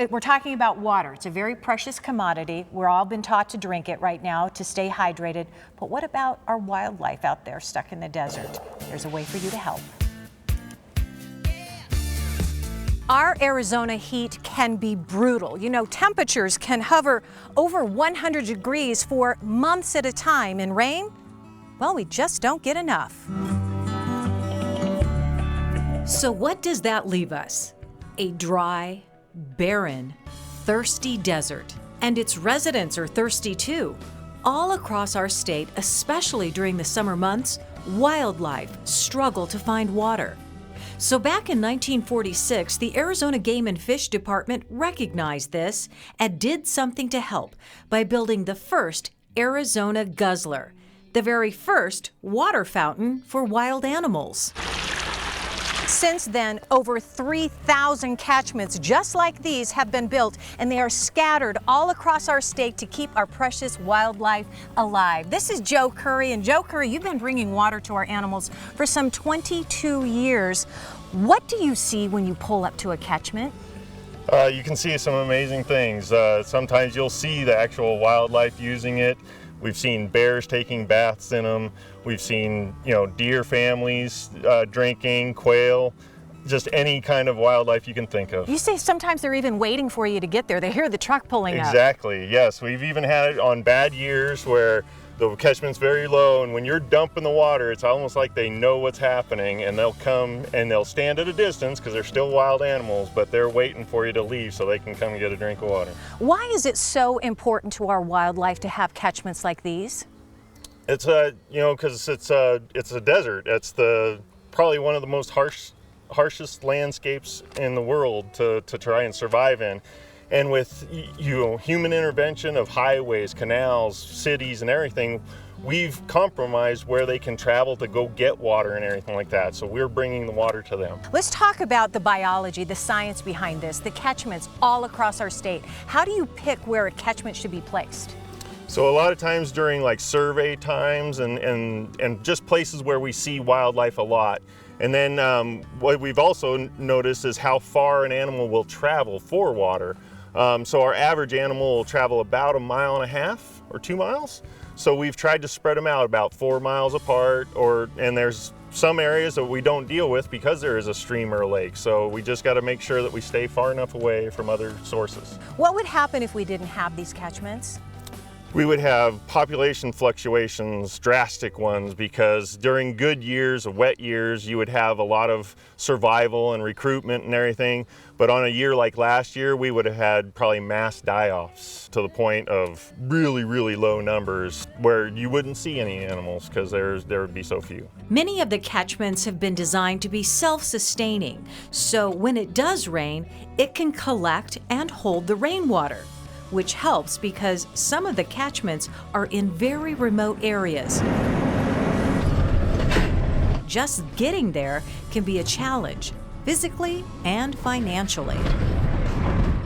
we're talking about water. It's a very precious commodity. We're all been taught to drink it right now to stay hydrated. But what about our wildlife out there stuck in the desert? There's a way for you to help. Our Arizona heat can be brutal. You know, temperatures can hover over 100 degrees for months at a time. And rain, well, we just don't get enough. So what does that leave us? A dry, barren, thirsty desert. And its residents are thirsty too. All across our state, especially during the summer months, wildlife struggle to find water. So back in 1946, the Arizona Game and Fish Department recognized this and did something to help by building the first Arizona Guzzler, the very first water fountain for wild animals. Since then, over 3,000 catchments just like these have been built, and they are scattered all across our state to keep our precious wildlife alive. This is Joe Curry, and Joe Curry, you've been bringing water to our animals for some 22 years. What do you see when you pull up to a catchment? You can see some amazing things. Sometimes you'll see the actual wildlife using it. We've seen bears taking baths in them. We've seen, deer families drinking, quail, just any kind of wildlife you can think of. You say sometimes they're even waiting for you to get there. They hear the truck pulling up. Exactly, yes. We've even had it on bad years where the catchment's very low, and when you're dumping the water, it's almost like they know what's happening, and they'll come and they'll stand at a distance because they're still wild animals, but they're waiting for you to leave so they can come and get a drink of water. Why is it so important to our wildlife to have catchments like these? It's because it's a desert. It's probably one of the most harshest landscapes in the world to try and survive in. And with human intervention of highways, canals, cities, and everything, we've compromised where they can travel to go get water and everything like that. So we're bringing the water to them. Let's talk about the biology, the science behind this, the catchments all across our state. How do you pick where a catchment should be placed? So a lot of times during like survey times and just places where we see wildlife a lot. And then what we've also noticed is how far an animal will travel for water. So our average animal will travel about 1.5 miles or 2 miles. So we've tried to spread them out about 4 miles apart, and there's some areas that we don't deal with because there is a stream or a lake. So we just got to make sure that we stay far enough away from other sources. What would happen if we didn't have these catchments? We would have population fluctuations, drastic ones, because during good years, wet years, you would have a lot of survival and recruitment and everything. But on a year like last year, we would have had probably mass die-offs to the point of really, really low numbers where you wouldn't see any animals because there would be so few. Many of the catchments have been designed to be self-sustaining. So when it does rain, it can collect and hold the rainwater, which helps because some of the catchments are in very remote areas. Just getting there can be a challenge, physically and financially.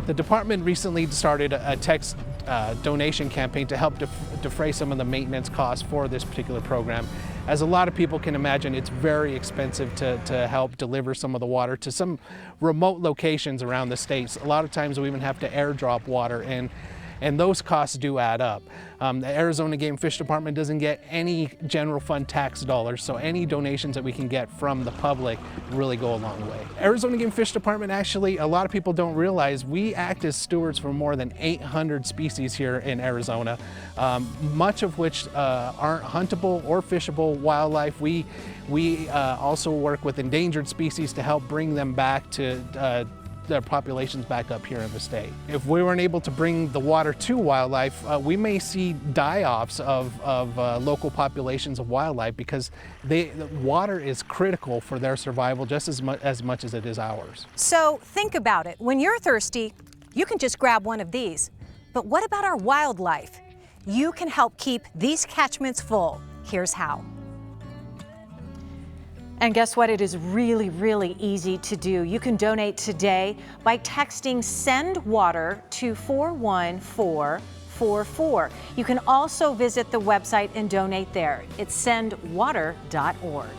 The department recently started a text donation campaign to help defray some of the maintenance costs for this particular program. As a lot of people can imagine, it's very expensive to help deliver some of the water to some remote locations around the states. A lot of times we even have to airdrop water in, and those costs do add up. The Arizona Game and Fish Department doesn't get any general fund tax dollars, so any donations that we can get from the public really go a long way. Arizona Game and Fish Department, actually, a lot of people don't realize we act as stewards for more than 800 species here in Arizona, much of which aren't huntable or fishable wildlife. We also work with endangered species to help bring them back to their populations back up here in the state. If we weren't able to bring the water to wildlife, we may see die-offs of local populations of wildlife because the water is critical for their survival just as much as it is ours. So think about it. When you're thirsty, you can just grab one of these. But what about our wildlife? You can help keep these catchments full. Here's how. And guess what? It is really, really easy to do. You can donate today by texting SEND WATER to 41444. You can also visit the website and donate there. It's sendwater.org.